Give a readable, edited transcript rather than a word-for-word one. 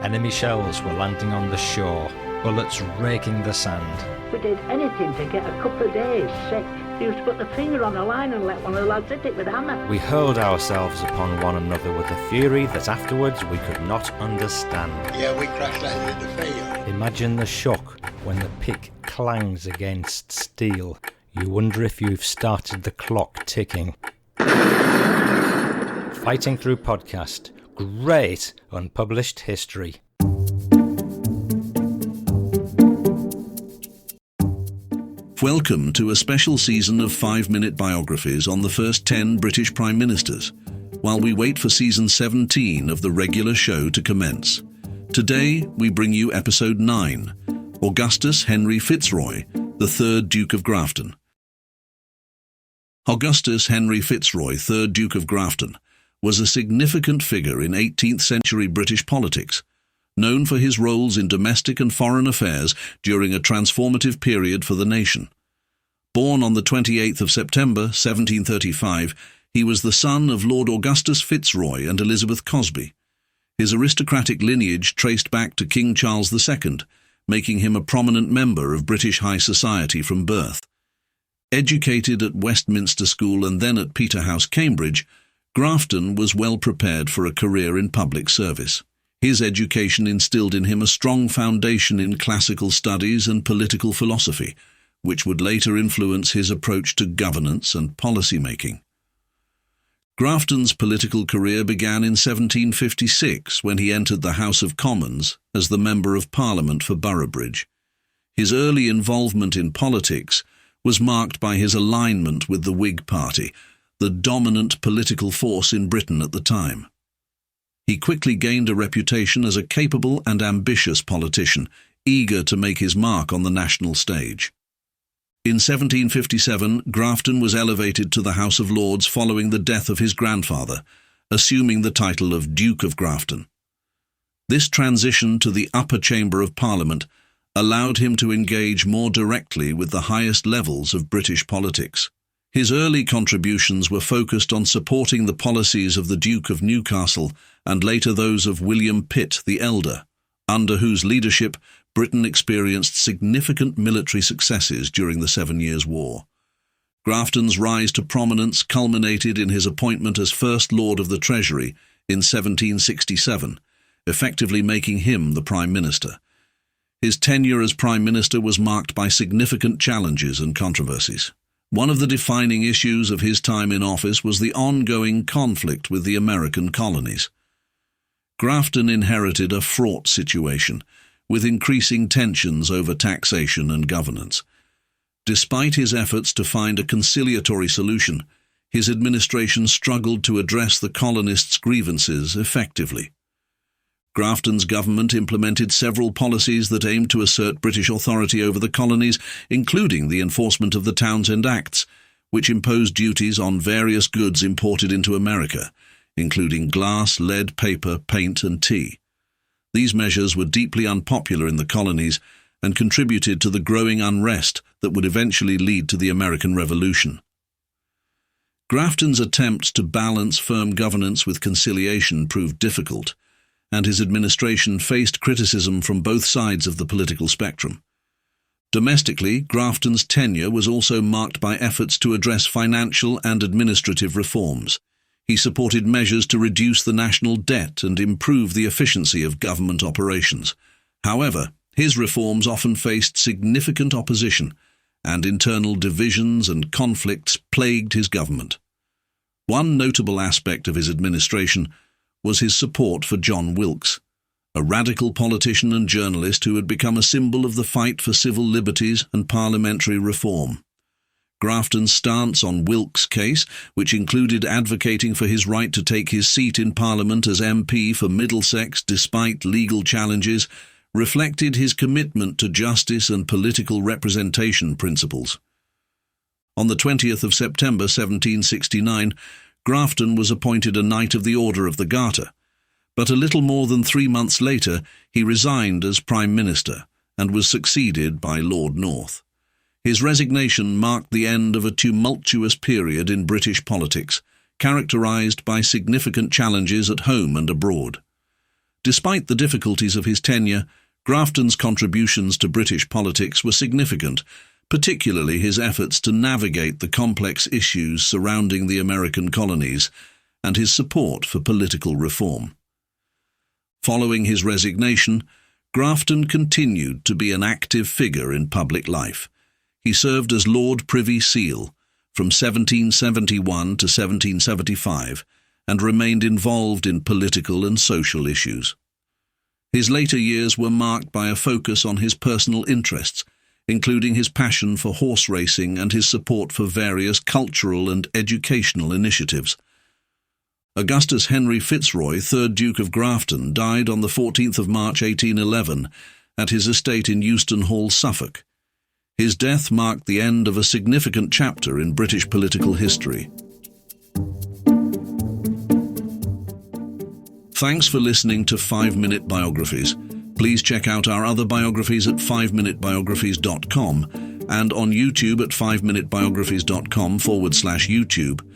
Enemy shells were landing on the shore, bullets raking the sand. We did anything to get a couple of days sick. We used to put the finger on the line and let one of the lads hit it with a hammer. We hurled ourselves upon one another with a fury that afterwards we could not understand. Yeah, we crash landed in the field. Imagine the shock when the pick clangs against steel. You wonder if you've started the clock ticking. Fighting Through Podcast. Great unpublished history. Welcome to a special season of 5-minute biographies on the first 10 British Prime Ministers, while we wait for season 17 of the regular show to commence. Today, we bring you episode 9, Augustus Henry Fitzroy, the 3rd Duke of Grafton. Augustus Henry Fitzroy, 3rd Duke of Grafton, was a significant figure in 18th century British politics, known for his roles in domestic and foreign affairs during a transformative period for the nation. Born on the 28th of September 1735, he was the son of Lord Augustus Fitzroy and Elizabeth Cosby. His aristocratic lineage traced back to King Charles II, making him a prominent member of British high society from birth. Educated at Westminster School and then at Peterhouse, Cambridge, Grafton was well prepared for a career in public service. His education instilled in him a strong foundation in classical studies and political philosophy, which would later influence his approach to governance and policy-making. Grafton's political career began in 1756 when he entered the House of Commons as the Member of Parliament for Boroughbridge. His early involvement in politics was marked by his alignment with the Whig Party, the dominant political force in Britain at the time. He quickly gained a reputation as a capable and ambitious politician, eager to make his mark on the national stage. In 1757, Grafton was elevated to the House of Lords following the death of his grandfather, assuming the title of Duke of Grafton. This transition to the upper chamber of Parliament allowed him to engage more directly with the highest levels of British politics. His early contributions were focused on supporting the policies of the Duke of Newcastle and later those of William Pitt the Elder, under whose leadership Britain experienced significant military successes during the 7 Years' War. Grafton's rise to prominence culminated in his appointment as First Lord of the Treasury in 1767, effectively making him the Prime Minister. His tenure as Prime Minister was marked by significant challenges and controversies. One of the defining issues of his time in office was the ongoing conflict with the American colonies. Grafton inherited a fraught situation, with increasing tensions over taxation and governance. Despite his efforts to find a conciliatory solution, his administration struggled to address the colonists' grievances effectively. Grafton's government implemented several policies that aimed to assert British authority over the colonies, including the enforcement of the Townshend Acts, which imposed duties on various goods imported into America, including glass, lead, paper, paint, and tea. These measures were deeply unpopular in the colonies and contributed to the growing unrest that would eventually lead to the American Revolution. Grafton's attempts to balance firm governance with conciliation proved difficult, and his administration faced criticism from both sides of the political spectrum. Domestically, Grafton's tenure was also marked by efforts to address financial and administrative reforms. He supported measures to reduce the national debt and improve the efficiency of government operations. However, his reforms often faced significant opposition, and internal divisions and conflicts plagued his government. One notable aspect of his administration was his support for John Wilkes, a radical politician and journalist who had become a symbol of the fight for civil liberties and parliamentary reform. Grafton's stance on Wilkes' case, which included advocating for his right to take his seat in Parliament as MP for Middlesex despite legal challenges, reflected his commitment to justice and political representation principles. On the 20th of September 1769, Grafton was appointed a Knight of the Order of the Garter, but a little more than 3 months later he resigned as Prime Minister and was succeeded by Lord North. His resignation marked the end of a tumultuous period in British politics, characterised by significant challenges at home and abroad. Despite the difficulties of his tenure, Grafton's contributions to British politics were significant, particularly his efforts to navigate the complex issues surrounding the American colonies and his support for political reform. Following his resignation, Grafton continued to be an active figure in public life. He served as Lord Privy Seal from 1771 to 1775 and remained involved in political and social issues. His later years were marked by a focus on his personal interests, including his passion for horse racing and his support for various cultural and educational initiatives. Augustus Henry Fitzroy, 3rd Duke of Grafton, died on the 14th of March 1811 at his estate in Euston Hall, Suffolk. His death marked the end of a significant chapter in British political history. Thanks for listening to 5-Minute Biographies. Please check out our other biographies at 5minutebiographies.com and on YouTube at 5minutebiographies.com/YouTube.